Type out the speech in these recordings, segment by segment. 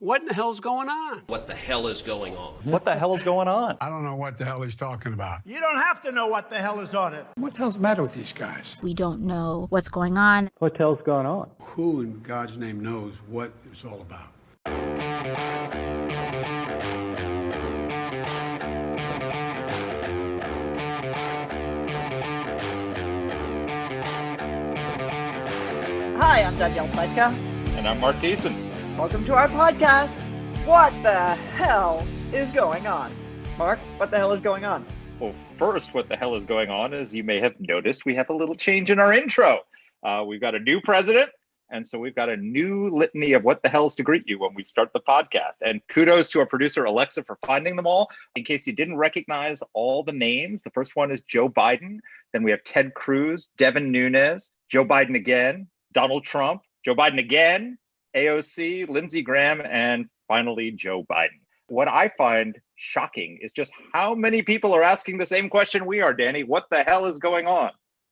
What in the hell's going on? What the hell is going on? What the hell is going on? I don't know what the hell he's talking about. You don't have to know what the hell is on it. What the hell's the matter with these guys? We don't know what's going on. What the hell's going on? Who in God's name knows what it's all about? Hi, I'm Danielle Pletka. And I'm Marc Thiessen. Welcome to our podcast, What the Hell is Going On? Marc, what the hell is going on? Well, first, what the hell is going on is you may have noticed we have a little change in our intro. We've got a new president, and so we've got a new litany of what the hells to greet you when we start the podcast. And kudos to our producer, Alexa, for finding them all. In case you didn't recognize all the names, the first one is Joe Biden. Then we have Ted Cruz, Devin Nunes, Joe Biden again, Donald Trump, Joe Biden again, AOC, Lindsey Graham, and finally, Joe Biden. What I find shocking is just how many people are asking the same question we are, Danny. What the hell is going on?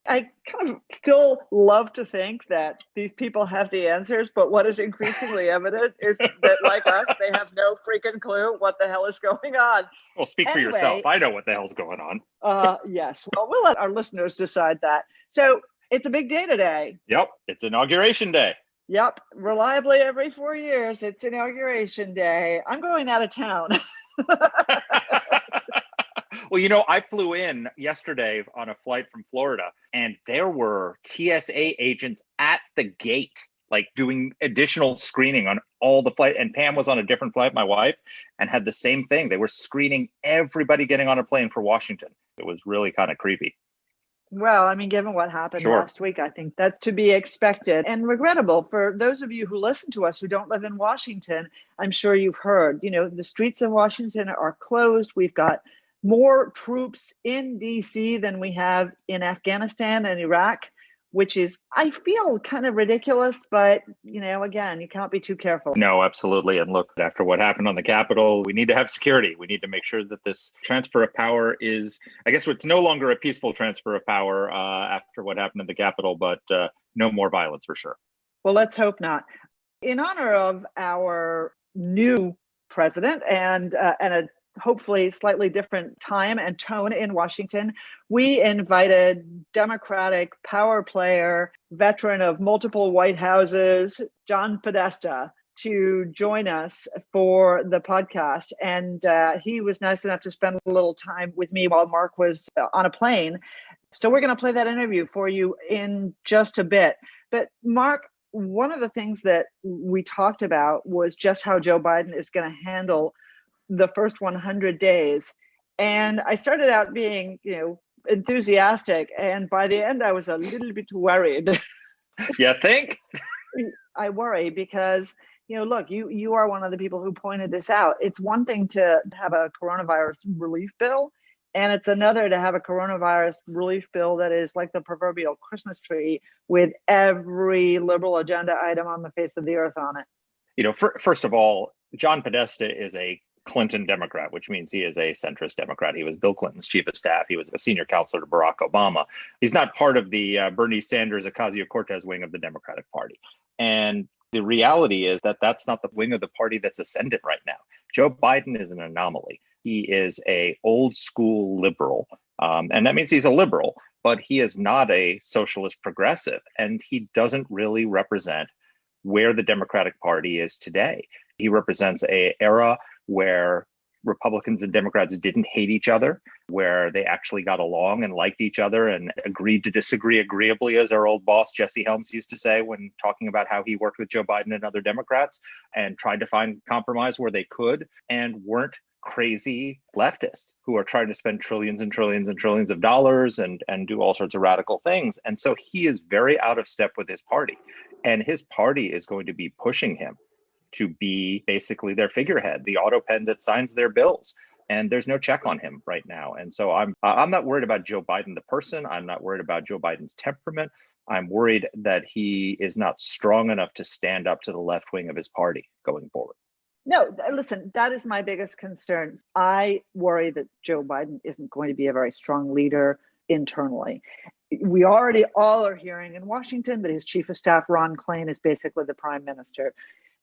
I kind of still love to think that these people have the answers, but what is increasingly evident is that, like us, they have no freaking clue what the hell is going on. Well, speak for yourself. I know what the hell's going on. Yes. Well, we'll let our listeners decide that. So it's a big day today. Yep. It's Inauguration Day. Yep, reliably every 4 years, it's Inauguration Day. I'm going out of town. Well, you know, I flew in yesterday on a flight from Florida, and there were TSA agents at the gate, like doing additional screening on all the flight. And Pam was on a different flight, my wife, and had the same thing. They were screening everybody getting on a plane for Washington. It was really kind of creepy. Well, I mean, given what happened last week, I think that's to be expected and regrettable. For those of you who listen to us who don't live in Washington, I'm sure you've heard, the streets of Washington are closed. We've got more troops in DC than we have in Afghanistan and Iraq, which is, I feel, kind of ridiculous. But, again, you can't be too careful. No, absolutely. And look, after what happened on the Capitol, we need to have security. We need to make sure that this transfer of power is, I guess it's no longer a peaceful transfer of power after what happened in the Capitol, but no more violence for sure. Well, let's hope not. In honor of our new president and a hopefully slightly different time and tone in Washington, we invited Democratic power player, veteran of multiple White Houses, John Podesta, to join us for the podcast. And he was nice enough to spend a little time with me while Marc was on a plane. So we're going to play that interview for you in just a bit. But Marc, one of the things that we talked about was just how Joe Biden is going to handle the first 100 days. And I started out being, enthusiastic. And by the end, I was a little bit worried. You think? I worry because, look, you are one of the people who pointed this out. It's one thing to have a coronavirus relief bill, and it's another to have a coronavirus relief bill that is like the proverbial Christmas tree with every liberal agenda item on the face of the earth on it. First of all, John Podesta is a Clinton Democrat, which means he is a centrist Democrat. He was Bill Clinton's chief of staff. He was a senior counselor to Barack Obama. He's not part of the Bernie Sanders, Ocasio-Cortez wing of the Democratic Party. And the reality is that that's not the wing of the party that's ascendant right now. Joe Biden is an anomaly. He is a old school liberal. And that means he's a liberal, but he is not a socialist progressive. And he doesn't really represent where the Democratic Party is today. He represents an era where Republicans and Democrats didn't hate each other, where they actually got along and liked each other and agreed to disagree agreeably, as our old boss, Jesse Helms, used to say when talking about how he worked with Joe Biden and other Democrats and tried to find compromise where they could and weren't crazy leftists who are trying to spend trillions and trillions and trillions of dollars and do all sorts of radical things. And so he is very out of step with his party, and his party is going to be pushing him to be basically their figurehead, the auto pen that signs their bills. And there's no check on him right now. And so I'm not worried about Joe Biden, the person. I'm not worried about Joe Biden's temperament. I'm worried that he is not strong enough to stand up to the left wing of his party going forward. No, listen, that is my biggest concern. I worry that Joe Biden isn't going to be a very strong leader internally. We already all are hearing in Washington that his chief of staff, Ron Klain, is basically the prime minister.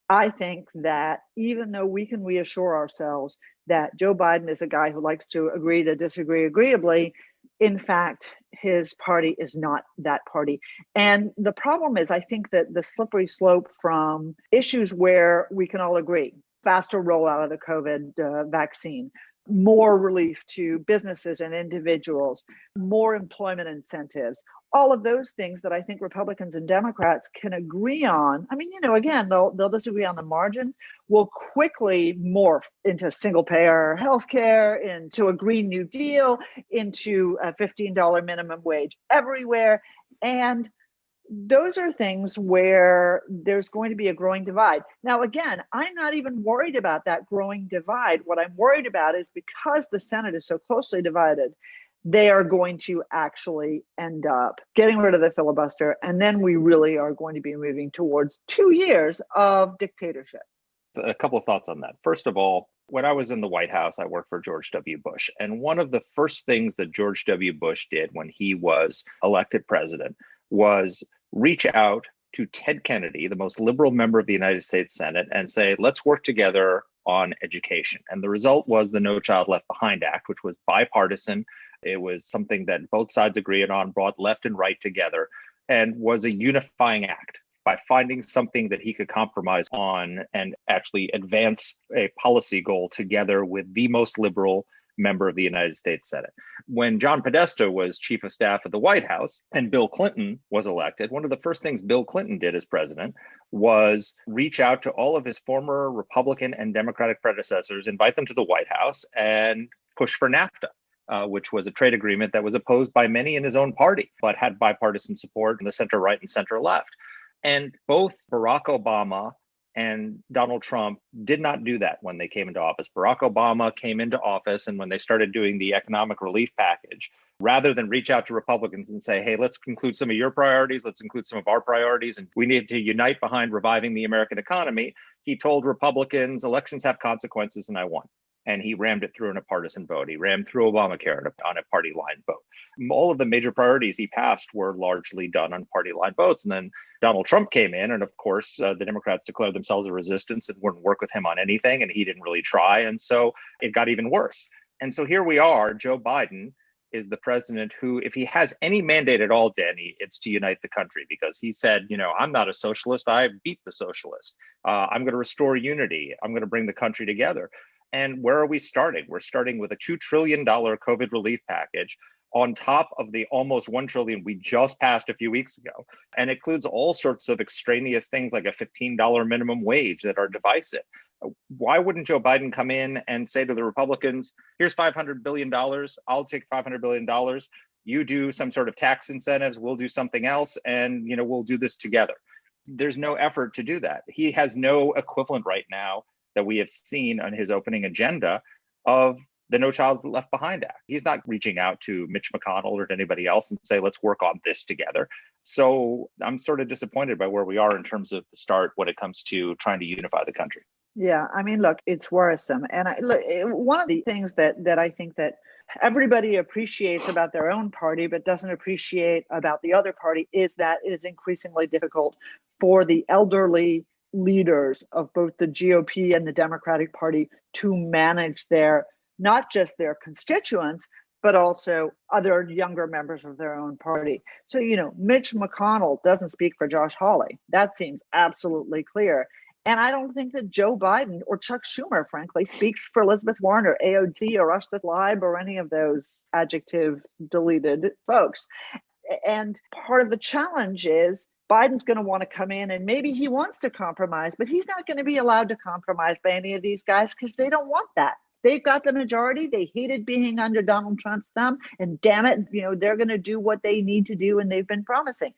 I think that even though we can reassure ourselves that Joe Biden is a guy who likes to agree to disagree agreeably, in fact, his party is not that party. And the problem is, I think that the slippery slope from issues where we can all agree, faster rollout of the COVID vaccine, more relief to businesses and individuals, more employment incentives, all of those things that I think Republicans and Democrats can agree on. I mean, again, they'll disagree on the margins, will quickly morph into single payer healthcare, into a Green New Deal, into a $15 minimum wage everywhere. And those are things where there's going to be a growing divide. Now, again, I'm not even worried about that growing divide. What I'm worried about is because the Senate is so closely divided, they are going to actually end up getting rid of the filibuster. And then we really are going to be moving towards 2 years of dictatorship. A couple of thoughts on that. First of all, when I was in the White House, I worked for George W. Bush. And one of the first things that George W. Bush did when he was elected president was reach out to Ted Kennedy, the most liberal member of the United States Senate, and say, let's work together on education. And the result was the No Child Left Behind Act, which was bipartisan. It was something that both sides agreed on, brought left and right together, and was a unifying act by finding something that he could compromise on and actually advance a policy goal together with the most liberal member of the United States Senate. When John Podesta was chief of staff at the White House and Bill Clinton was elected, one of the first things Bill Clinton did as president was reach out to all of his former Republican and Democratic predecessors, invite them to the White House, and push for NAFTA. Which was a trade agreement that was opposed by many in his own party, but had bipartisan support in the center right and center left. And both Barack Obama and Donald Trump did not do that when they came into office. Barack Obama came into office, and when they started doing the economic relief package, rather than reach out to Republicans and say, hey, let's include some of your priorities, let's include some of our priorities, and we need to unite behind reviving the American economy, he told Republicans, elections have consequences and I won. And he rammed it through in a partisan vote. He rammed through Obamacare on a party line vote. All of the major priorities he passed were largely done on party line votes. And then Donald Trump came in, and of course, the Democrats declared themselves a resistance and wouldn't work with him on anything, and he didn't really try. And so it got even worse. And so here we are. Joe Biden is the president who, if he has any mandate at all, Dany, it's to unite the country, because he said, I'm not a socialist. I beat the socialist. I'm going to restore unity. I'm going to bring the country together. And where are we starting? We're starting with a $2 trillion COVID relief package on top of the almost $1 trillion we just passed a few weeks ago. And it includes all sorts of extraneous things like a $15 minimum wage that are divisive. Why wouldn't Joe Biden come in and say to the Republicans, here's $500 billion. I'll take $500 billion. You do some sort of tax incentives. We'll do something else. And, we'll do this together. There's no effort to do that. He has no equivalent right now that we have seen on his opening agenda of the No Child Left Behind Act. He's not reaching out to Mitch McConnell or to anybody else and say, let's work on this together. So I'm sort of disappointed by where we are in terms of the start when it comes to trying to unify the country. Yeah, I mean, look, it's worrisome. And one of the things that I think that everybody appreciates about their own party, but doesn't appreciate about the other party, is that it is increasingly difficult for the elderly leaders of both the GOP and the Democratic Party to manage not just their constituents, but also other younger members of their own party. So, Mitch McConnell doesn't speak for Josh Hawley. That seems absolutely clear. And I don't think that Joe Biden or Chuck Schumer, frankly, speaks for Elizabeth Warren or AOC or Rush Tlaib or any of those adjective deleted folks. And part of the challenge is Biden's going to want to come in, and maybe he wants to compromise, but he's not going to be allowed to compromise by any of these guys because they don't want that. They've got the majority. They hated being under Donald Trump's thumb, and damn it, they're going to do what they need to do, and they've been promising.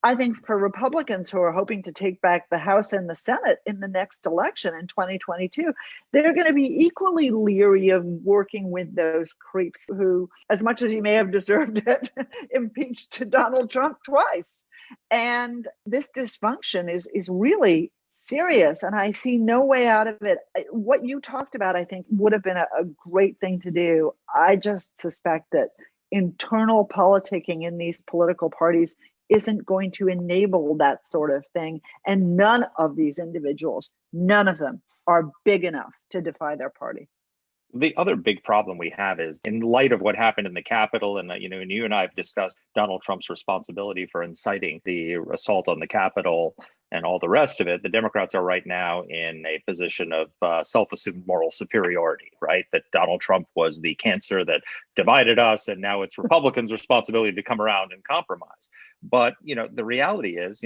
I think for Republicans who are hoping to take back the House and the Senate in the next election in 2022, they're going to be equally leery of working with those creeps who, as much as he may have deserved it, impeached Donald Trump twice. And this dysfunction is really serious, and I see no way out of it. What you talked about, I think, would have been a great thing to do. I just suspect that internal politicking in these political parties isn't going to enable that sort of thing. And none of these individuals, none of them are big enough to defy their party. The other big problem we have is, in light of what happened in the Capitol, and and you and I have discussed Donald Trump's responsibility for inciting the assault on the Capitol and all the rest of it, the Democrats are right now in a position of self-assumed moral superiority, right? That Donald Trump was the cancer that divided us, and now it's Republicans' responsibility to come around and compromise. But, the reality is,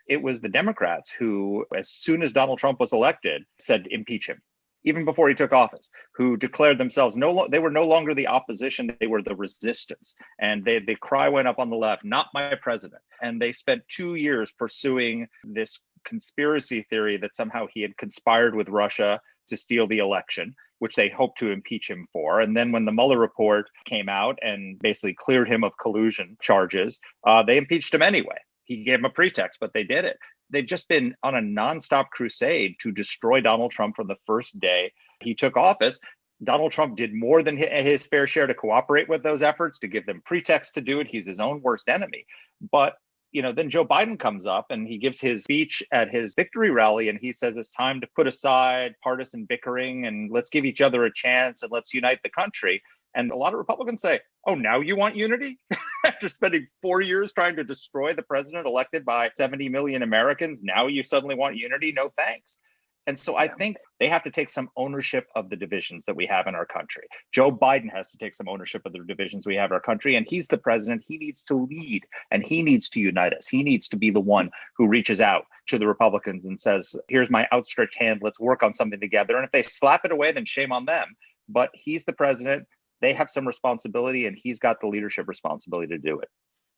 it was the Democrats who, as soon as Donald Trump was elected, said impeach him. Even before he took office, who declared themselves they were no longer the opposition, they were the resistance. And the cry went up on the left, not my president. And they spent 2 years pursuing this conspiracy theory that somehow he had conspired with Russia to steal the election, which they hoped to impeach him for. And then when the Mueller report came out and basically cleared him of collusion charges, they impeached him anyway. He gave them a pretext, but they did it. They've just been on a nonstop crusade to destroy Donald Trump from the first day he took office. Donald Trump did more than his fair share to cooperate with those efforts, to give them pretext to do it. He's his own worst enemy. But, then Joe Biden comes up and he gives his speech at his victory rally, and he says it's time to put aside partisan bickering and let's give each other a chance and let's unite the country. And a lot of Republicans say, oh, now you want unity? After spending 4 years trying to destroy the president elected by 70 million Americans, now you suddenly want unity? No thanks. And so I think they have to take some ownership of the divisions that we have in our country. Joe Biden has to take some ownership of the divisions we have in our country. And he's the president. He needs to lead and he needs to unite us. He needs to be the one who reaches out to the Republicans and says, here's my outstretched hand. Let's work on something together. And if they slap it away, then shame on them. But he's the president. They have some responsibility, and he's got the leadership responsibility to do it.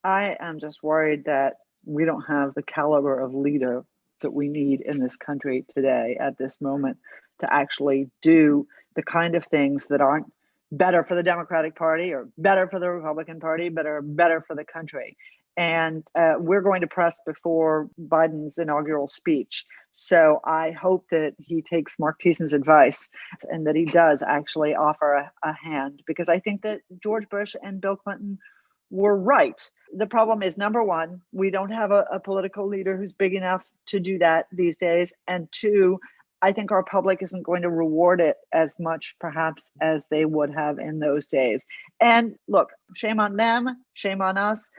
I am just worried that we don't have the caliber of leader that we need in this country today at this moment to actually do the kind of things that aren't better for the Democratic Party or better for the Republican Party, but are better for the country. And we're going to press before Biden's inaugural speech. So I hope that he takes Mark Thiessen's advice and that he does actually offer a hand, because I think that George Bush and Bill Clinton were right. The problem is, number one, we don't have a political leader who's big enough to do that these days. And two, I think our public isn't going to reward it as much, perhaps, as they would have in those days. And look, shame on them, shame on us.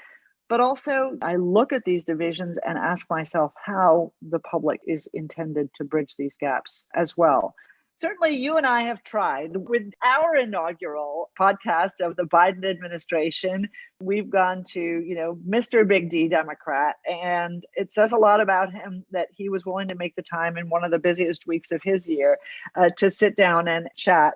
But also, I look at these divisions and ask myself how the public is intended to bridge these gaps as well. Certainly, you and I have tried with our inaugural podcast of the Biden administration. We've gone to, Mr. Big D Democrat, and it says a lot about him that he was willing to make the time in one of the busiest weeks of his year to sit down and chat.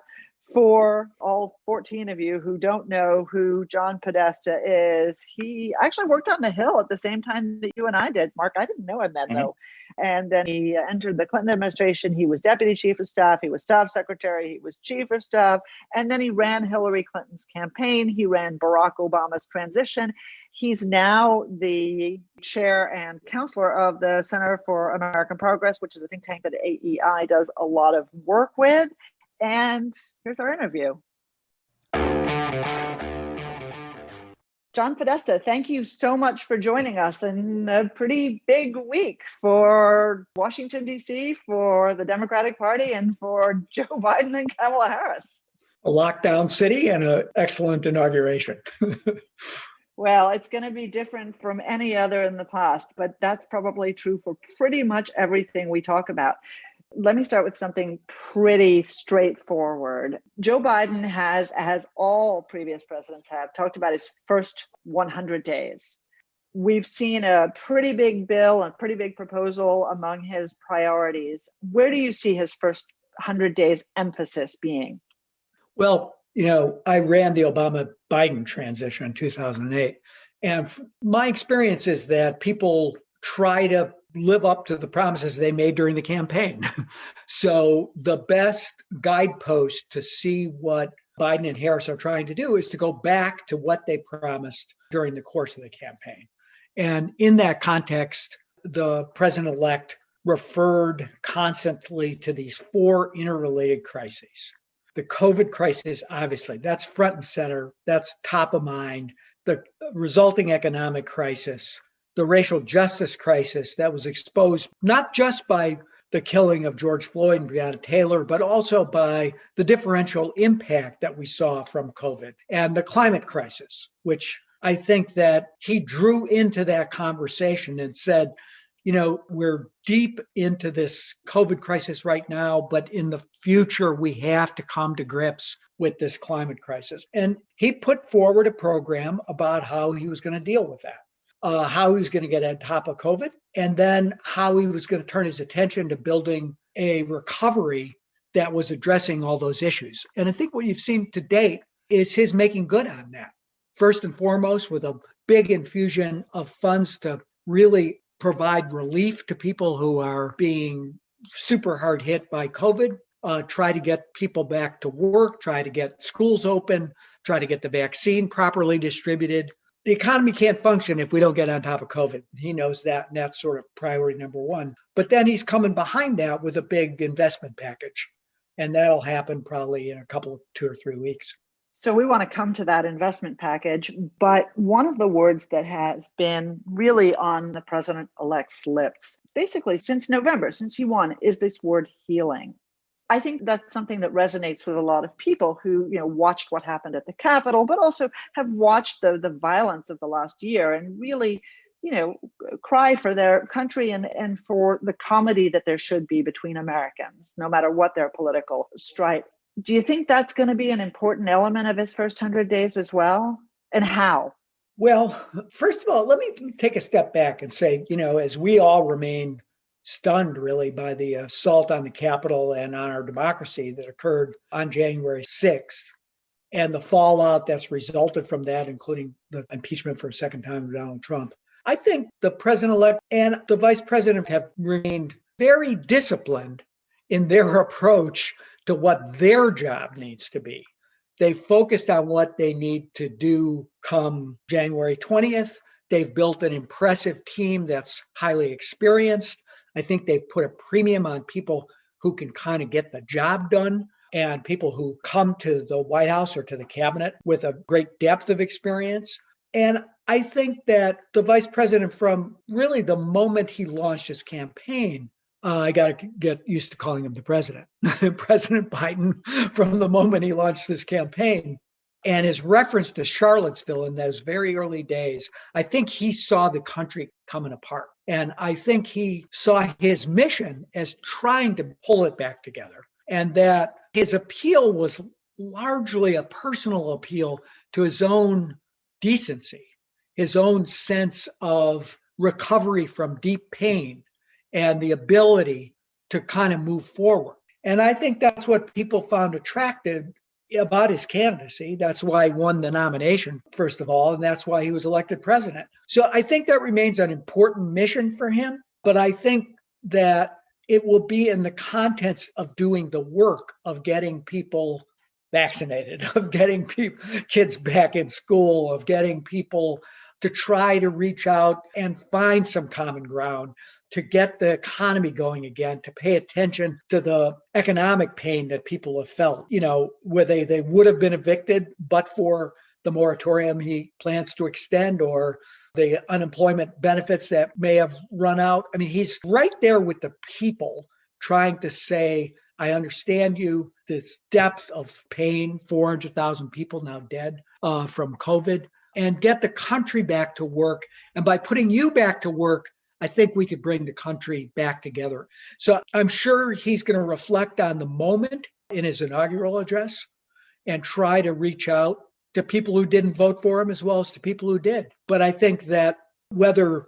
For all 14 of you who don't know who John Podesta is, he actually worked on the Hill at the same time that you and I did. Mark, I didn't know him then, though. And then he entered the Clinton administration. He was deputy chief of staff. He was staff secretary. He was chief of staff. And then he ran Hillary Clinton's campaign. He ran Barack Obama's transition. He's now the chair and counselor of the Center for American Progress, which is a think tank that AEI does a lot of work with. And here's our interview. John Podesta, thank you so much for joining us in a pretty big week for Washington, D.C., for the Democratic Party, and for Joe Biden and Kamala Harris. A lockdown city and an excellent inauguration. Well, it's going to be different from any other in the past, but that's probably true for pretty much everything we talk about. Let me start with something pretty straightforward. Joe Biden has, as all previous presidents have, talked about his first 100 days. We've seen a pretty big bill, a pretty big proposal among his priorities. Where do you see his first 100 days emphasis being? Well, I ran the Obama-Biden transition in 2008. And my experience is that people try to live up to the promises they made during the campaign. So the best guidepost to see what Biden and Harris are trying to do is to go back to what they promised during the course of the campaign. And in that context, the president-elect referred constantly to these four interrelated crises. The COVID crisis, obviously, that's front and center. That's top of mind. The resulting economic crisis, the racial justice crisis that was exposed not just by the killing of George Floyd and Breonna Taylor, but also by the differential impact that we saw from COVID and the climate crisis, which I think that he drew into that conversation and said, we're deep into this COVID crisis right now, but in the future, we have to come to grips with this climate crisis. And he put forward a program about how he was going to deal with that. How he was going to get on top of COVID, and then how he was going to turn his attention to building a recovery that was addressing all those issues. And I think what you've seen to date is his making good on that. First and foremost, with a big infusion of funds to really provide relief to people who are being super hard hit by COVID, try to get people back to work, try to get schools open, try to get the vaccine properly distributed. The economy can't function if we don't get on top of COVID. He knows that, and that's sort of priority number one. But then he's coming behind that with a big investment package, and that'll happen probably in a couple of 2 or 3 weeks. So we want to come to that investment package, but one of the words that has been really on the president-elect's lips, basically since November, since he won, is this word healing. I think that's something that resonates with a lot of people who, watched what happened at the Capitol, but also have watched the violence of the last year and really, cry for their country and for the comedy that there should be between Americans, no matter what their political stripe. Do you think that's going to be an important element of his first 100 days as well? And how? Well, first of all, let me take a step back and say, as we all remain stunned really by the assault on the Capitol and on our democracy that occurred on January 6th and the fallout that's resulted from that, including the impeachment for a second time of Donald Trump. I think the president-elect and the vice president have remained very disciplined in their approach to what their job needs to be. They focused on what they need to do come January 20th. They've built an impressive team that's highly experienced. I think they've put a premium on people who can kind of get the job done and people who come to the White House or to the cabinet with a great depth of experience. And I think that the vice president, from really the moment he launched his campaign, I got to get used to calling him the president, President Biden, from the moment he launched this campaign. And his reference to Charlottesville in those very early days, I think he saw the country coming apart. And I think he saw his mission as trying to pull it back together. And that his appeal was largely a personal appeal to his own decency, his own sense of recovery from deep pain and the ability to kind of move forward. And I think that's what people found attractive about his candidacy. That's why he won the nomination, first of all, and that's why he was elected president. So I think that remains an important mission for him, but I think that it will be in the contents of doing the work of getting people vaccinated, of getting kids back in school, of getting people to try to reach out and find some common ground, to get the economy going again, to pay attention to the economic pain that people have felt, where they would have been evicted, but for the moratorium he plans to extend or the unemployment benefits that may have run out. I mean, he's right there with the people trying to say, I understand you, this depth of pain, 400,000 people now dead from COVID, and get the country back to work. And by putting you back to work, I think we could bring the country back together. So I'm sure he's going to reflect on the moment in his inaugural address and try to reach out to people who didn't vote for him as well as to people who did. But I think that whether,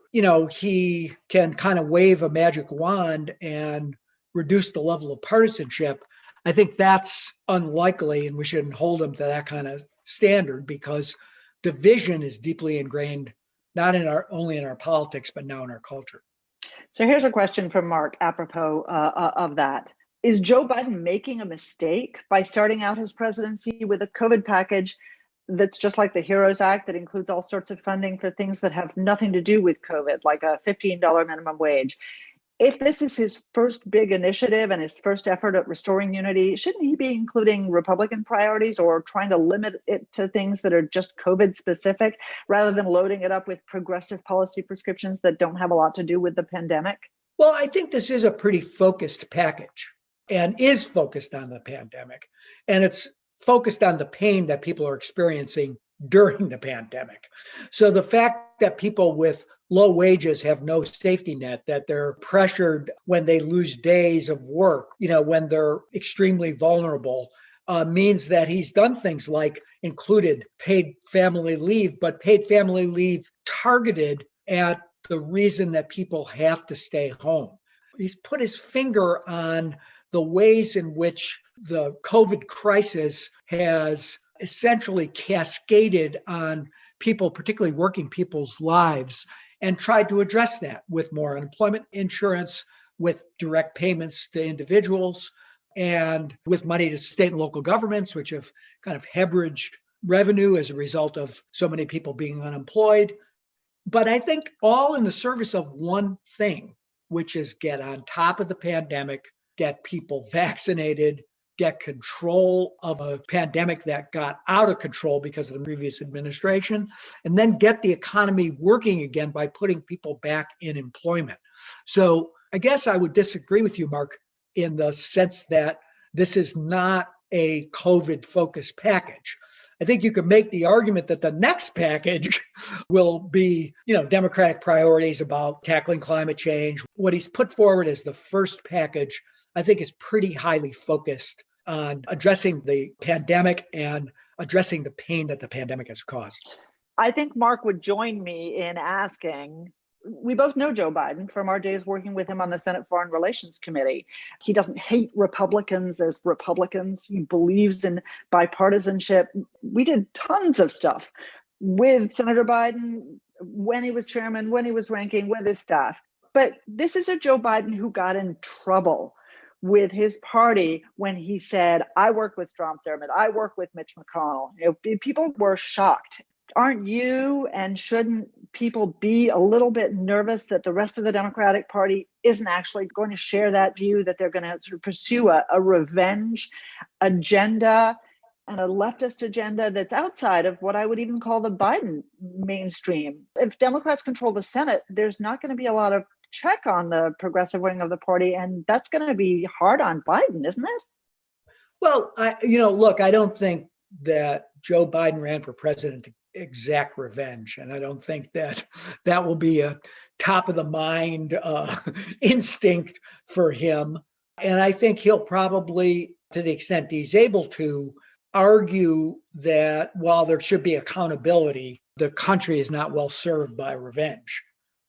he can kind of wave a magic wand and reduce the level of partisanship, I think that's unlikely, and we shouldn't hold him to that kind of standard because division is deeply ingrained, not only in our politics, but now in our culture. So here's a question from Mark apropos of that. Is Joe Biden making a mistake by starting out his presidency with a COVID package that's just like the HEROES Act that includes all sorts of funding for things that have nothing to do with COVID, like a $15 minimum wage? If this is his first big initiative and his first effort at restoring unity, shouldn't he be including Republican priorities or trying to limit it to things that are just COVID specific rather than loading it up with progressive policy prescriptions that don't have a lot to do with the pandemic? Well, I think this is a pretty focused package and is focused on the pandemic. And it's focused on the pain that people are experiencing during the pandemic. So the fact that people with low wages have no safety net, that they're pressured when they lose days of work, when they're extremely vulnerable, means that he's done things like included paid family leave, but paid family leave targeted at the reason that people have to stay home. He's put his finger on the ways in which the COVID crisis has essentially cascaded on people, particularly working people's lives, and tried to address that with more unemployment insurance, with direct payments to individuals, and with money to state and local governments, which have kind of hemorrhaged revenue as a result of so many people being unemployed. But I think all in the service of one thing, which is get on top of the pandemic, get people vaccinated, get control of a pandemic that got out of control because of the previous administration, and then get the economy working again by putting people back in employment. So I guess I would disagree with you, Mark, in the sense that this is not a COVID-focused package. I think you could make the argument that the next package will be, Democratic priorities about tackling climate change. What he's put forward as the first package, I think, is pretty highly focused on addressing the pandemic and addressing the pain that the pandemic has caused. I think Mark would join me in asking, we both know Joe Biden from our days working with him on the Senate Foreign Relations Committee. He doesn't hate Republicans as Republicans. He believes in bipartisanship. We did tons of stuff with Senator Biden when he was chairman, when he was ranking, with his staff. But this is a Joe Biden who got in trouble with his party when he said, I work with Strom Thurmond, I work with Mitch McConnell. People were shocked. Aren't you, and shouldn't people be a little bit nervous that the rest of the Democratic Party isn't actually going to share that view, that they're going to sort of pursue a revenge agenda and a leftist agenda that's outside of what I would even call the Biden mainstream? If Democrats control the Senate, there's not going to be a lot of check on the progressive wing of the party, and that's going to be hard on Biden, isn't it? Well, look, I don't think that Joe Biden ran for president to exact revenge, and I don't think that will be a top of the mind instinct for him. And I think he'll probably, to the extent he's able to, argue that while there should be accountability, the country is not well served by revenge.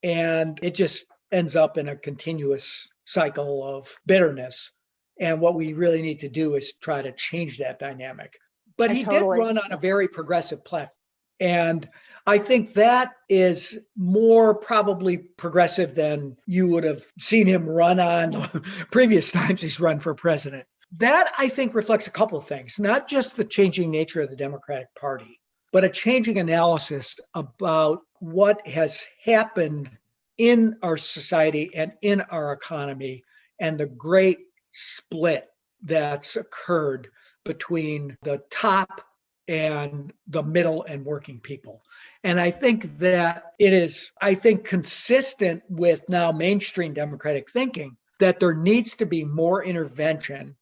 And it just ends up in a continuous cycle of bitterness. And what we really need to do is try to change that dynamic. But he did run on a very progressive platform. And I think that is more probably progressive than you would have seen him run on the previous times he's run for president. That, I think, reflects a couple of things, not just the changing nature of the Democratic Party, but a changing analysis about what has happened in our society and in our economy, and the great split that's occurred between the top and the middle and working people. And I think that it is, consistent with now mainstream Democratic thinking that there needs to be more intervention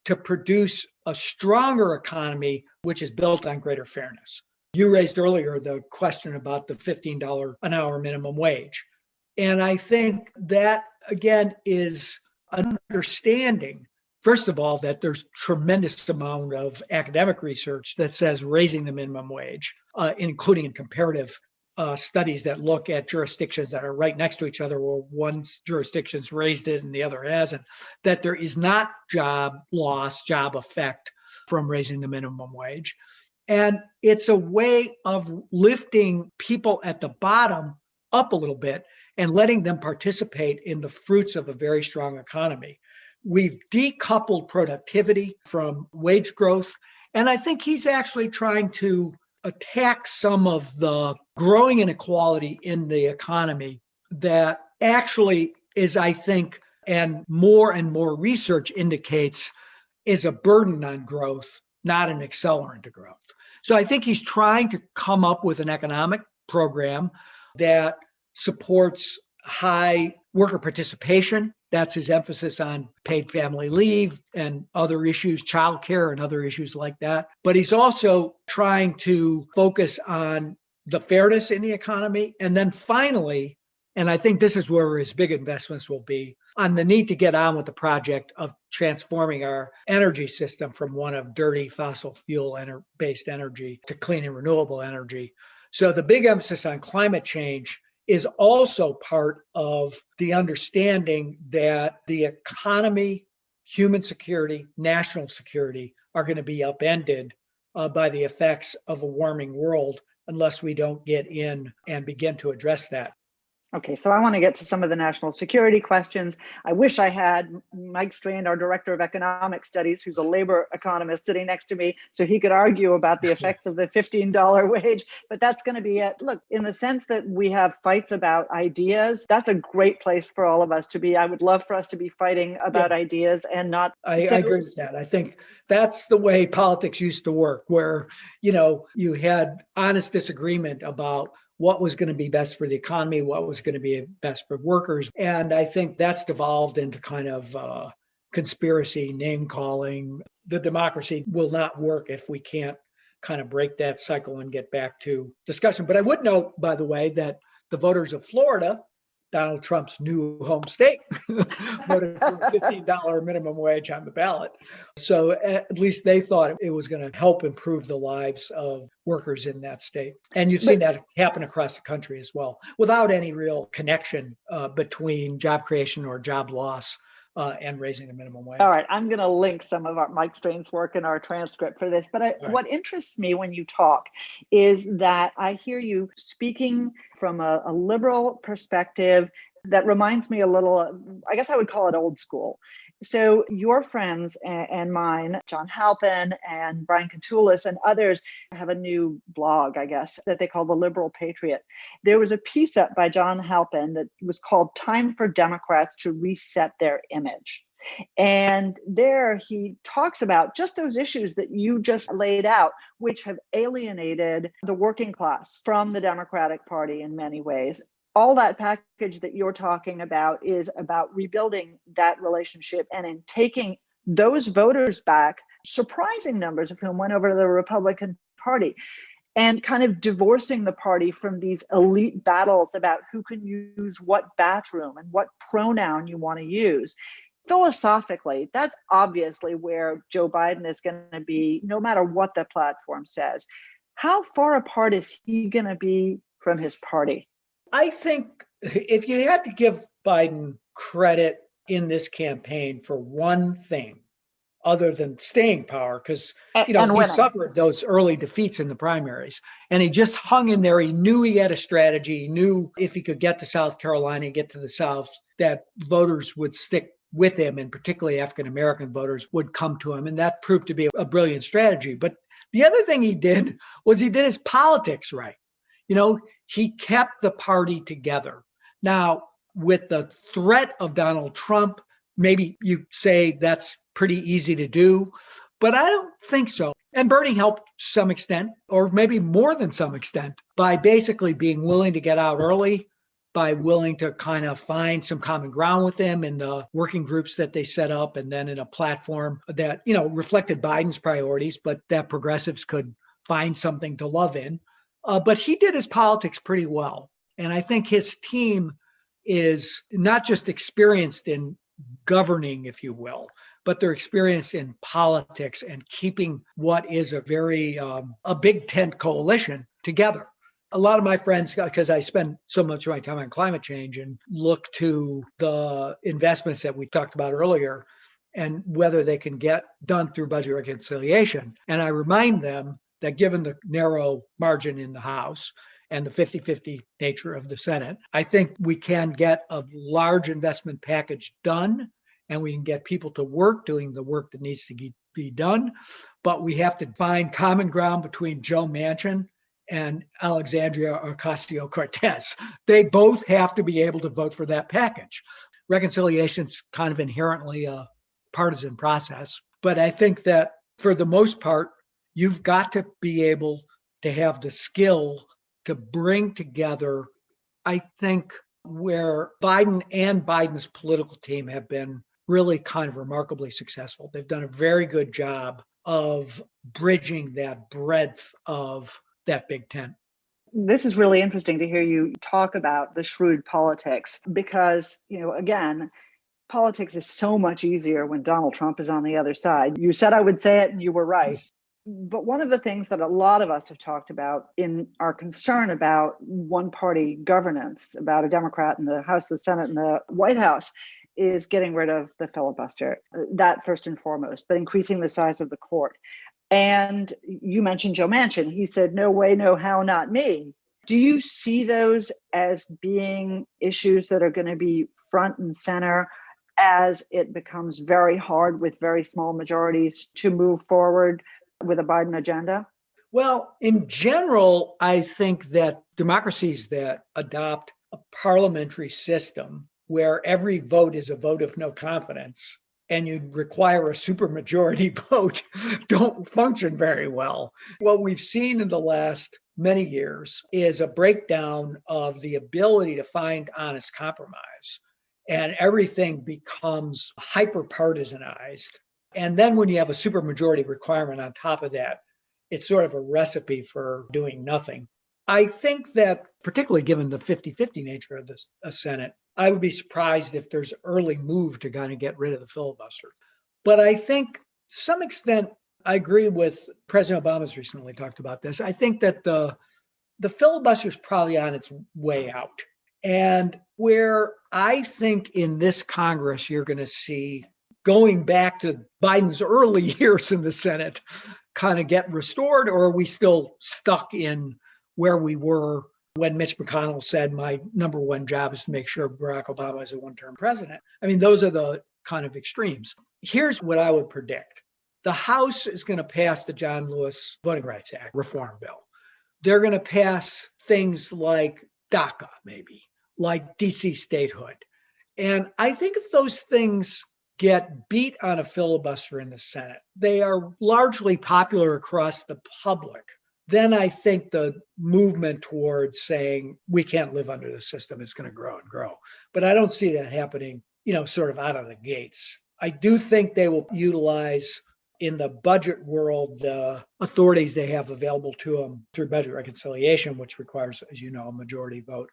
to produce a stronger economy, which is built on greater fairness. You raised earlier the question about the $15 an hour minimum wage. And I think that, again, is an understanding, first of all, that there's tremendous amount of academic research that says raising the minimum wage, including in comparative studies that look at jurisdictions that are right next to each other, where one jurisdiction's raised it and the other hasn't, that there is not job loss, job effect from raising the minimum wage. And it's a way of lifting people at the bottom up a little bit and letting them participate in the fruits of a very strong economy. We've decoupled productivity from wage growth. And I think he's actually trying to attack some of the growing inequality in the economy that actually is, I think, and more research indicates, is a burden on growth, not an accelerant to growth. So I think he's trying to come up with an economic program that supports high worker participation. That's his emphasis on paid family leave and other issues, childcare and other issues like that. But he's also trying to focus on the fairness in the economy. And then finally, and I think this is where his big investments will be, on the need to get on with the project of transforming our energy system from one of dirty fossil fuel based energy to clean and renewable energy. So the big emphasis on climate change is also part of the understanding that the economy, human security, national security are going to be upended by the effects of a warming world unless we don't get in and begin to address that. Okay, so I want to get to some of the national security questions. I wish I had Mike Strain, our director of economic studies, who's a labor economist, sitting next to me, so he could argue about the effects of the $15 wage, but that's going to be it. Look, in the sense that we have fights about ideas, that's a great place for all of us to be. I would love for us to be fighting about ideas and not. I agree with that. I think that's the way politics used to work, where, you had honest disagreement about what was going to be best for the economy, what was going to be best for workers. And I think that's devolved into kind of conspiracy, name calling. The democracy will not work if we can't kind of break that cycle and get back to discussion. But I would note, by the way, that the voters of Florida, Donald Trump's new home state, voted for a $15 minimum wage on the ballot. So at least they thought it was going to help improve the lives of workers in that state. And you've seen that happen across the country as well, without any real connection between job creation or job loss and raising the minimum wage. All right, I'm going to link some of our Mike Strain's work in our transcript for this. But what interests me when you talk is that I hear you speaking from a liberal perspective that reminds me a little, I guess I would call it old school. So your friends and mine, John Halpin and Brian Katulis and others, have a new blog, I guess, that they call The Liberal Patriot. There was a piece up by John Halpin that was called Time for Democrats to Reset Their Image. And there he talks about just those issues that you just laid out, which have alienated the working class from the Democratic Party in many ways. All that package that you're talking about is about rebuilding that relationship and in taking those voters back, surprising numbers of whom went over to the Republican Party, and kind of divorcing the party from these elite battles about who can use what bathroom and what pronoun you want to use. Philosophically, that's obviously where Joe Biden is going to be, no matter what the platform says. How far apart is he going to be from his party? I think if you had to give Biden credit in this campaign for one thing, other than staying power, because he suffered those early defeats in the primaries, and he just hung in there. He knew he had a strategy. He knew if he could get to South Carolina, get to the South, that voters would stick with him, and particularly African-American voters would come to him. And that proved to be a brilliant strategy. But the other thing he did was he did his politics right. He kept the party together. Now, with the threat of Donald Trump, maybe you say that's pretty easy to do, but I don't think so. And Bernie helped to some extent, or maybe more than some extent, by basically being willing to get out early, by willing to kind of find some common ground with him in the working groups that they set up, and then in a platform that, reflected Biden's priorities, but that progressives could find something to love in. But he did his politics pretty well. And I think his team is not just experienced in governing, if you will, but they're experienced in politics and keeping what is a very a big tent coalition together. A lot of my friends, because I spend so much of my time on climate change and look to the investments that we talked about earlier and whether they can get done through budget reconciliation. And I remind them that given the narrow margin in the House and the 50-50 nature of the Senate, I think we can get a large investment package done, and we can get people to work doing the work that needs to be done. But we have to find common ground between Joe Manchin and Alexandria Ocasio-Cortez. They both have to be able to vote for that package. reconciliation's kind of inherently a partisan process. But I think that for the most part, you've got to be able to have the skill to bring together, I think, where Biden and Biden's political team have been really kind of remarkably successful. They've done a very good job of bridging that breadth of that Big Tent. This is really interesting to hear you talk about the shrewd politics because, again, politics is so much easier when Donald Trump is on the other side. You said I would say it and you were right. But one of the things that a lot of us have talked about in our concern about one-party governance, about a Democrat in the House, the Senate, and the White House, is getting rid of the filibuster. That first and foremost, but increasing the size of the court. And you mentioned Joe Manchin. He said, no way, no how, not me. Do you see those as being issues that are going to be front and center as it becomes very hard with very small majorities to move forward with a Biden agenda? Well, in general, I think that democracies that adopt a parliamentary system where every vote is a vote of no confidence and you require a supermajority vote don't function very well. What we've seen in the last many years is a breakdown of the ability to find honest compromise, and everything becomes hyper-partisanized. And then when you have a supermajority requirement on top of that, it's sort of a recipe for doing nothing. I think that, particularly given the 50-50 nature of this Senate, I would be surprised if there's early move to kind of get rid of the filibuster. But I think to some extent, I agree with President Obama's recently talked about this. I think that the filibuster is probably on its way out. And where I think in this Congress, you're going to see going back to Biden's early years in the Senate kind of get restored, or are we still stuck in where we were when Mitch McConnell said, my number one job is to make sure Barack Obama is a one-term president? I mean, those are the kind of extremes. Here's what I would predict. The House is going to pass the John Lewis Voting Rights Act reform bill. They're going to pass things like DACA, maybe, like DC statehood. And I think if those things get beat on a filibuster in the Senate, they are largely popular across the public, then I think the movement towards saying we can't live under the system is going to grow and grow. But I don't see that happening, sort of out of the gates. I do think they will utilize in the budget world the authorities they have available to them through budget reconciliation, which requires, as you know, a majority vote.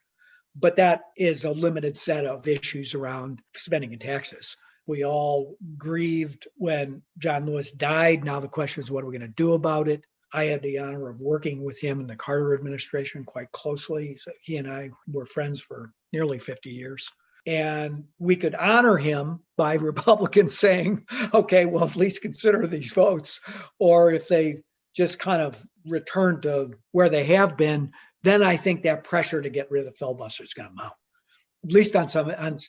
But that is a limited set of issues around spending and taxes. We all grieved when John Lewis died. Now the question is, what are we going to do about it? I had the honor of working with him in the Carter administration quite closely. So he and I were friends for nearly 50 years. And we could honor him by Republicans saying, okay, well, at least consider these votes. Or if they just kind of return to where they have been, then I think that pressure to get rid of the filibuster is going to mount, at least on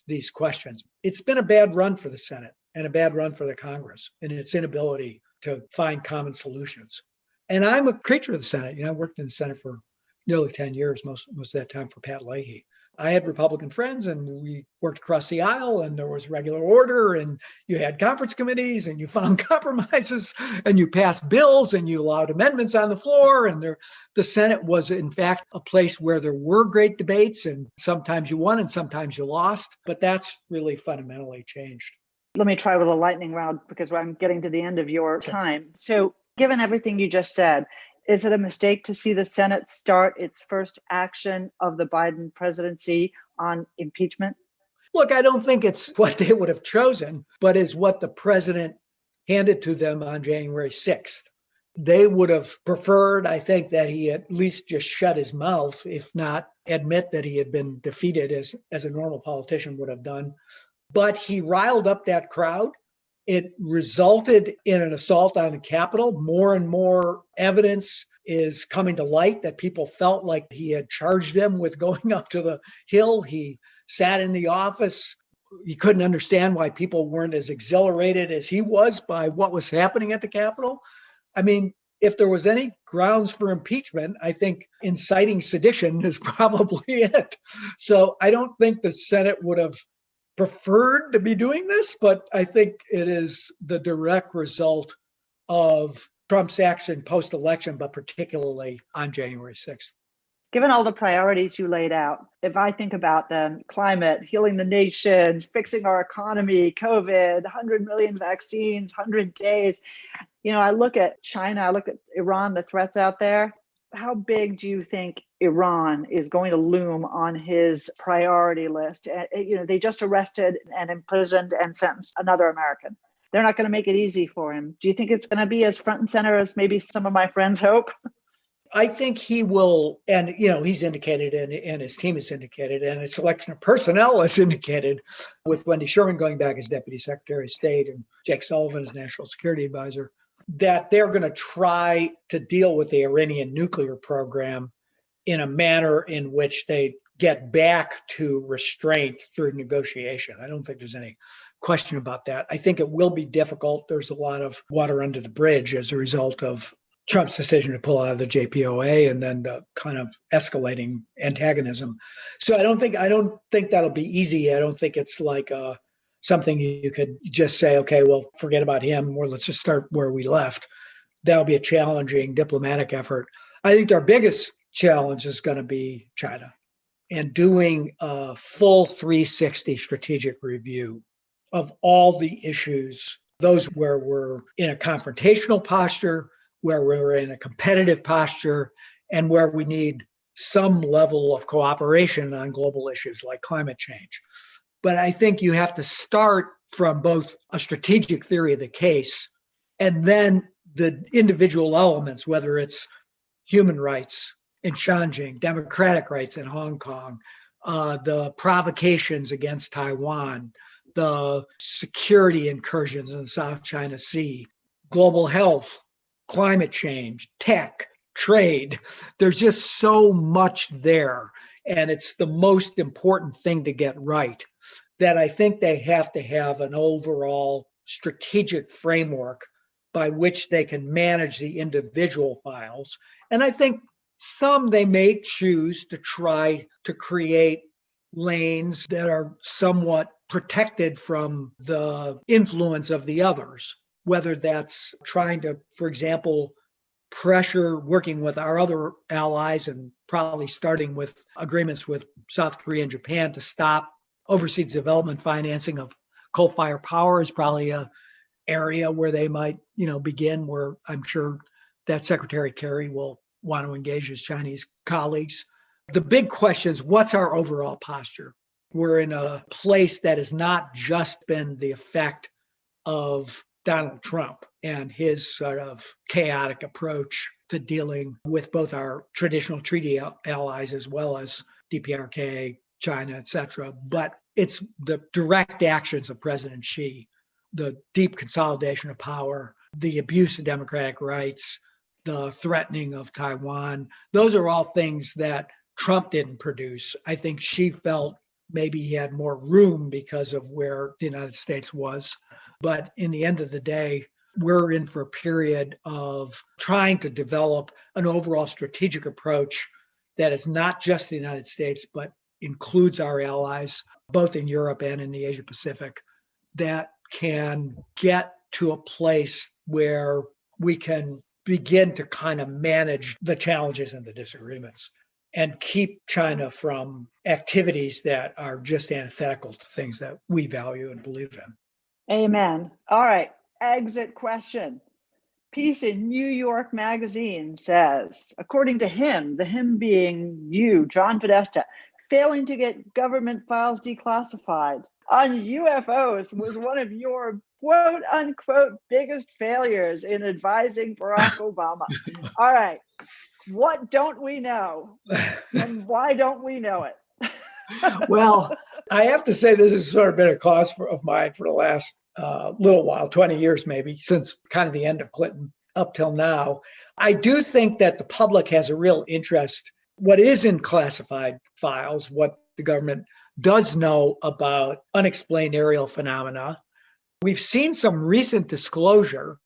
these questions. It's been a bad run for the Senate and a bad run for the Congress in its inability to find common solutions. And I'm a creature of the Senate. I worked in the Senate for nearly 10 years, most of that time for Pat Leahy. I had Republican friends and we worked across the aisle and there was regular order and you had conference committees and you found compromises and you passed bills and you allowed amendments on the floor. And the Senate was, in fact, a place where there were great debates and sometimes you won and sometimes you lost. But that's really fundamentally changed. Let me try with a lightning round because I'm getting to the end of your time. So given everything you just said, is it a mistake to see the Senate start its first action of the Biden presidency on impeachment? Look, I don't think it's what they would have chosen, but is what the president handed to them on January 6th. They would have preferred, I think, that he at least just shut his mouth, if not admit that he had been defeated as a normal politician would have done. But he riled up that crowd. It resulted in an assault on the Capitol. More and more evidence is coming to light that people felt like he had charged them with going up to the Hill. He sat in the office. He couldn't understand why people weren't as exhilarated as he was by what was happening at the Capitol. I mean, if there was any grounds for impeachment, I think inciting sedition is probably it. So I don't think the Senate would have preferred to be doing this, but I think it is the direct result of Trump's action post-election, but particularly on January 6th. Given all the priorities you laid out, if I think about them, climate, healing the nation, fixing our economy, COVID, 100 million vaccines, 100 days, I look at China, I look at Iran, the threats out there. How big do you think Iran is going to loom on his priority list? They just arrested and imprisoned and sentenced another American. They're not going to make it easy for him. Do you think it's going to be as front and center as maybe some of my friends hope? I think he will, and he's indicated, and his team has indicated, and his selection of personnel has indicated, with Wendy Sherman going back as Deputy Secretary of State and Jake Sullivan as National Security Advisor, that they're going to try to deal with the Iranian nuclear program in a manner in which they get back to restraint through negotiation. I don't think there's any question about that. I think it will be difficult. There's a lot of water under the bridge as a result of Trump's decision to pull out of the JPOA and then the kind of escalating antagonism. So I don't think that'll be easy. I don't think it's like something you could just say, okay, well, forget about him, or let's just start where we left. That'll be a challenging diplomatic effort. I think our biggest challenge is going to be China and doing a full 360 strategic review of all the issues, those where we're in a confrontational posture, where we're in a competitive posture, and where we need some level of cooperation on global issues like climate change. But I think you have to start from both a strategic theory of the case and then the individual elements, whether it's human rights in Xinjiang, democratic rights in Hong Kong, the provocations against Taiwan, the security incursions in the South China Sea, global health, climate change, tech, trade. There's just so much there. And it's the most important thing to get right, that I think they have to have an overall strategic framework by which they can manage the individual files. And I think some they may choose to try to create lanes that are somewhat protected from the influence of the others, whether that's trying to, for example, pressure working with our other allies and probably starting with agreements with South Korea and Japan to stop overseas development financing of coal-fired power is probably a area where they might, begin, where I'm sure that Secretary Kerry will want to engage his Chinese colleagues. The big question is, what's our overall posture? We're in a place that has not just been the effect of Donald Trump and his sort of chaotic approach to dealing with both our traditional treaty allies as well as DPRK, China, et cetera. But it's the direct actions of President Xi, the deep consolidation of power, the abuse of democratic rights, the threatening of Taiwan. Those are all things that Trump didn't produce. I think Xi felt maybe he had more room because of where the United States was. But in the end of the day, we're in for a period of trying to develop an overall strategic approach that is not just the United States, but includes our allies, both in Europe and in the Asia Pacific, that can get to a place where we can begin to kind of manage the challenges and the disagreements and keep China from activities that are just antithetical to things that we value and believe in. Amen. All right. Exit question. Piece in New York Magazine says, according to him, the him being you, John Podesta, failing to get government files declassified on UFOs was one of your quote unquote biggest failures in advising Barack Obama. All right. What don't we know? And why don't we know it? Well, I have to say this has sort of been a cause of mine for the last little while, 20 years maybe, since kind of the end of Clinton up till now. I do think that the public has a real interest. What is in classified files, what the government does know about unexplained aerial phenomena. We've seen some recent disclosure,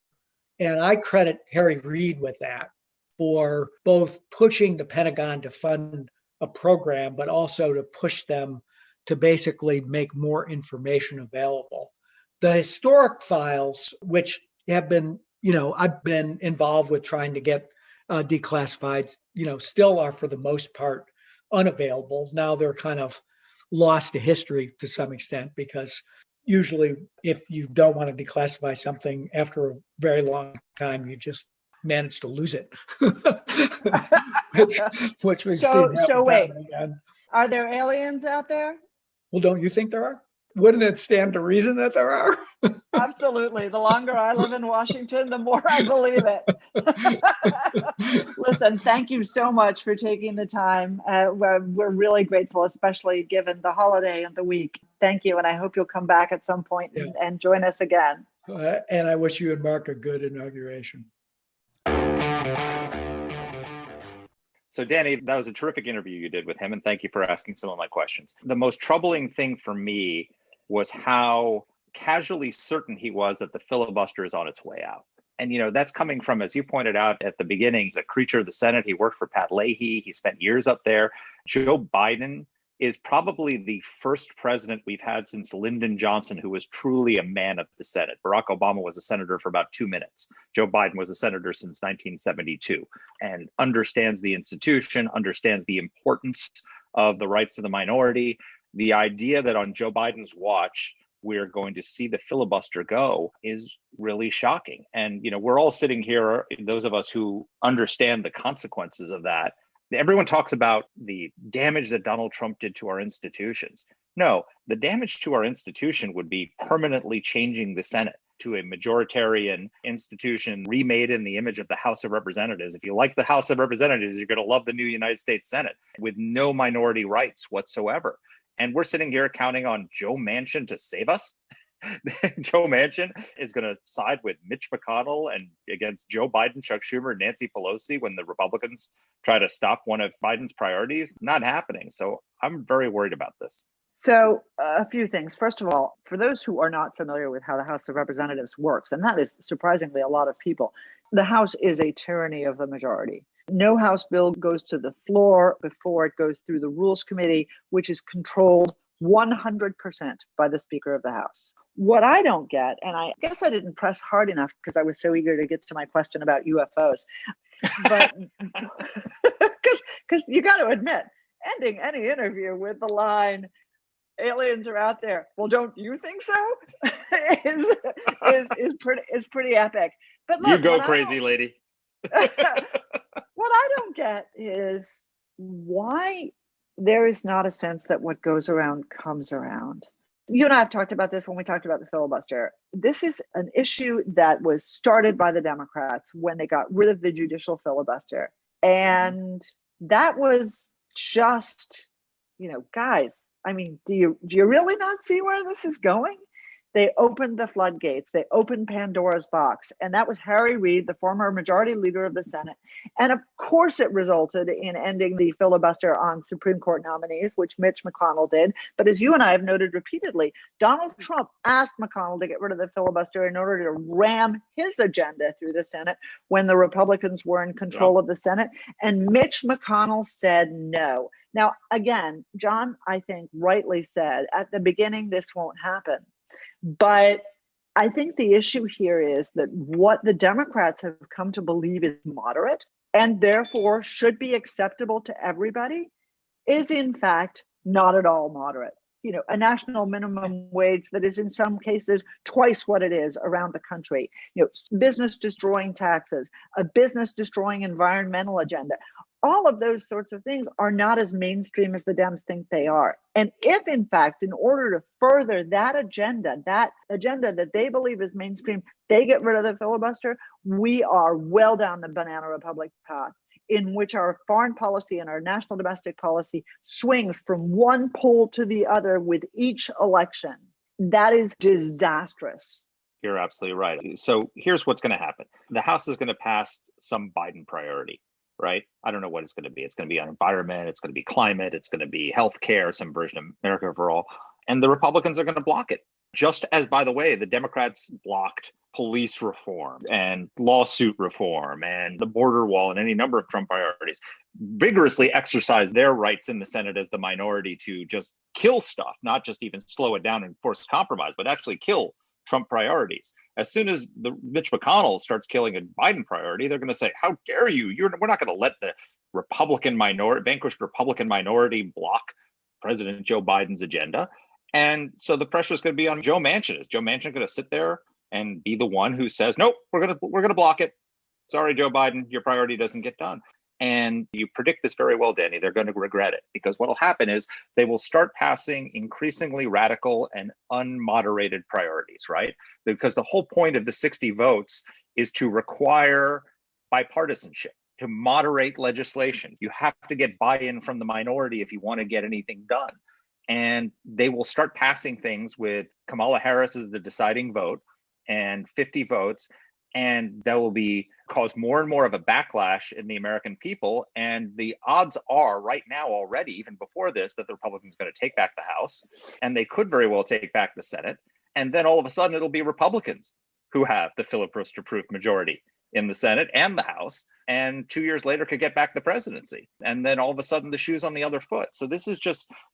and I credit Harry Reid with that, for both pushing the Pentagon to fund a program, but also to push them to basically make more information available. The historic files, which have been, I've been involved with trying to get declassified, still are for the most part unavailable. Now they're kind of lost to history to some extent, because usually if you don't want to declassify something after a very long time, you just manage to lose it. which we've seen happen So wait, time and again. are there aliens out there? Well, don't you think there are? Wouldn't it stand to reason that there are? Absolutely. The longer I live in Washington, the more I believe it. Listen, thank you so much for taking the time. We're really grateful, especially given the holiday and the week. Thank you. And I hope you'll come back at some point and join us again. And I wish you and Marc a good inauguration. So Dany, that was a terrific interview you did with him, and thank you for asking some of my questions. The most troubling thing for me was how casually certain he was that the filibuster is on its way out. And, that's coming from, as you pointed out at the beginning, he's a creature of the Senate. He worked for Pat Leahy. He spent years up there. Joe Biden is probably the first president we've had since Lyndon Johnson who was truly a man of the Senate. Barack Obama was a senator for about 2 minutes. Joe Biden was a senator since 1972 and understands the institution, understands the importance of the rights of the minority. The idea that on Joe Biden's watch, we're going to see the filibuster go is really shocking. And, we're all sitting here, those of us who understand the consequences of that. Everyone talks about the damage that Donald Trump did to our institutions. No, the damage to our institution would be permanently changing the Senate to a majoritarian institution remade in the image of the House of Representatives. If you like the House of Representatives, you're going to love the new United States Senate with no minority rights whatsoever. And we're sitting here counting on Joe Manchin to save us. Joe Manchin is going to side with Mitch McConnell and against Joe Biden, Chuck Schumer, Nancy Pelosi when the Republicans try to stop one of Biden's priorities. Not happening. So I'm very worried about this. So a few things. First of all, for those who are not familiar with how the House of Representatives works, and that is surprisingly a lot of people, the House is a tyranny of the majority. No House bill goes to the floor before it goes through the Rules Committee, which is controlled 100% by the Speaker of the House. What I don't get, and I guess I didn't press hard enough because I was so eager to get to my question about UFOs, but because you got to admit, ending any interview with the line, aliens are out there. Well, don't you think so? is pretty epic. But look, you go crazy, lady. What I don't get is why there is not a sense that what goes around comes around. You and I have talked about this when we talked about the filibuster. This is an issue that was started by the Democrats when they got rid of the judicial filibuster. And that was just, guys, I mean, do you really not see where this is going? They opened the floodgates. They opened Pandora's box. And that was Harry Reid, the former majority leader of the Senate. And of course, it resulted in ending the filibuster on Supreme Court nominees, which Mitch McConnell did. But as you and I have noted repeatedly, Donald Trump asked McConnell to get rid of the filibuster in order to ram his agenda through the Senate when the Republicans were in control of the Senate. And Mitch McConnell said no. Now, again, John, I think, rightly said at the beginning, this won't happen. But I think the issue here is that what the Democrats have come to believe is moderate and therefore should be acceptable to everybody is in fact not at all moderate. A national minimum wage that is in some cases twice what it is around the country, business destroying taxes, a business destroying environmental agenda. All of those sorts of things are not as mainstream as the Dems think they are. And if, in fact, in order to further that agenda that they believe is mainstream, they get rid of the filibuster, we are well down the banana republic path in which our foreign policy and our national domestic policy swings from one pole to the other with each election. That is disastrous. You're absolutely right. So here's what's going to happen. The House is going to pass some Biden priority. Right? I don't know what it's going to be. It's going to be on environment. It's going to be climate. It's going to be healthcare, some version of America for all. And the Republicans are going to block it. Just as, by the way, the Democrats blocked police reform and lawsuit reform and the border wall and any number of Trump priorities, vigorously exercise their rights in the Senate as the minority to just kill stuff, not just even slow it down and force compromise, but actually kill Trump priorities. As soon as Mitch McConnell starts killing a Biden priority, they're going to say, how dare you? We're not going to let the vanquished Republican minority block President Joe Biden's agenda. And so the pressure is going to be on Joe Manchin. Is Joe Manchin going to sit there and be the one who says, nope, we're going to block it? Sorry, Joe Biden, your priority doesn't get done. And you predict this very well, Dany. They're going to regret it, because what will happen is they will start passing increasingly radical and unmoderated priorities, right? Because the whole point of the 60 votes is to require bipartisanship, to moderate legislation. You have to get buy-in from the minority if you want to get anything done. And they will start passing things with Kamala Harris as the deciding vote and 50 votes. And that will cause more and more of a backlash in the American people. And the odds are right now already, even before this, that the Republicans are going to take back the House, and they could very well take back the Senate. And then all of a sudden it'll be Republicans who have the filibuster-proof majority in the Senate and the House, and 2 years later could get back the presidency. And then all of a sudden the shoe's on the other foot. So this is,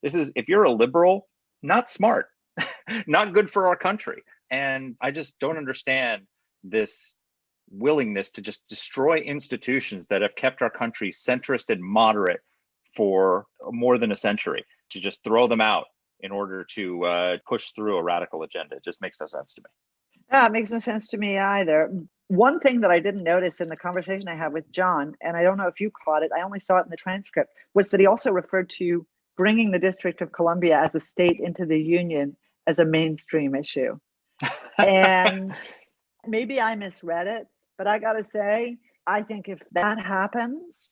if you're a liberal, not smart, not good for our country. And I just don't understand this willingness to just destroy institutions that have kept our country centrist and moderate for more than a century, to just throw them out in order to push through a radical agenda. It just makes no sense to me. Yeah, it makes no sense to me either. One thing that I didn't notice in the conversation I had with John, and I don't know if you caught it, I only saw it in the transcript, was that he also referred to bringing the District of Columbia as a state into the Union as a mainstream issue. And maybe I misread it, but I got to say, I think if that happens,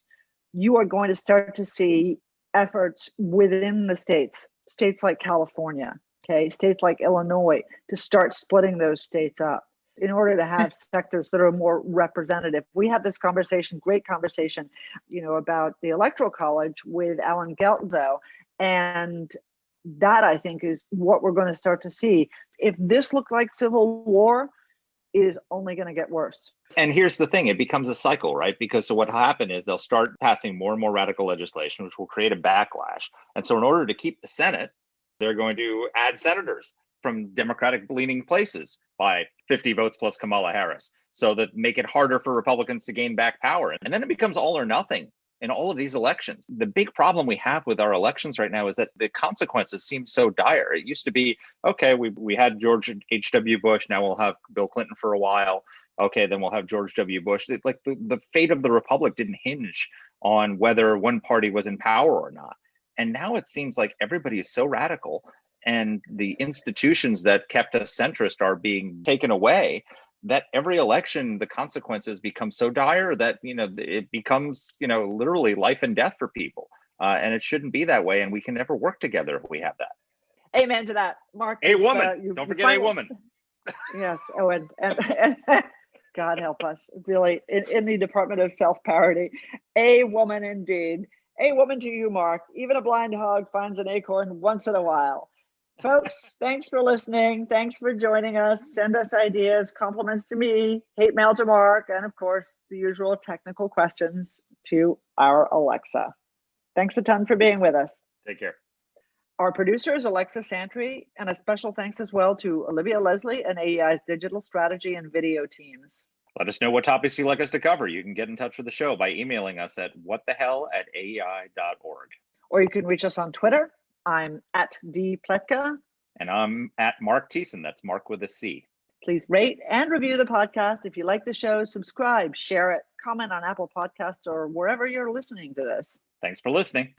you are going to start to see efforts within the states like California, okay, states like Illinois, to start splitting those states up in order to have sectors that are more representative. We had this conversation, great conversation, about the Electoral College with Alan Geltzow, and that, I think, is what we're going to start to see. If this looked like civil war, it is only going to get worse. And here's the thing, it becomes a cycle, right? Because so what will happen is they'll start passing more and more radical legislation, which will create a backlash. And so in order to keep the Senate, they're going to add senators from Democratic leaning places by 50 votes plus Kamala Harris, so that make it harder for Republicans to gain back power. And then it becomes all or nothing in all of these elections. The big problem we have with our elections right now is that the consequences seem so dire. It used to be, okay, we had George H.W. Bush, now we'll have Bill Clinton for a while. Okay, then we'll have George W. Bush. Like the fate of the republic didn't hinge on whether one party was in power or not. And now it seems like everybody is so radical, and the institutions that kept us centrist are being taken away, that every election, the consequences become so dire that, it becomes, literally life and death for people. And it shouldn't be that way. And we can never work together if we have that. Amen to that, Mark. A woman. Don't forget a woman. Yes. Oh, and God help us, really, in the Department of Self-Parody. A woman indeed. A woman to you, Mark. Even a blind hog finds an acorn once in a while. Folks, thanks for listening. Thanks for joining us. Send us ideas, compliments to me, hate mail to Mark, and of course, the usual technical questions to our Alexa. Thanks a ton for being with us. Take care. Our producer is Alexa Santry, and a special thanks as well to Olivia Leslie and AEI's digital strategy and video teams. Let us know what topics you'd like us to cover. You can get in touch with the show by emailing us at whatthehell@aei.org. Or you can reach us on Twitter. I'm at dpletka. And I'm at Mark Thiessen. That's Mark with a C. Please rate and review the podcast. If you like the show, subscribe, share it, comment on Apple Podcasts or wherever you're listening to this. Thanks for listening.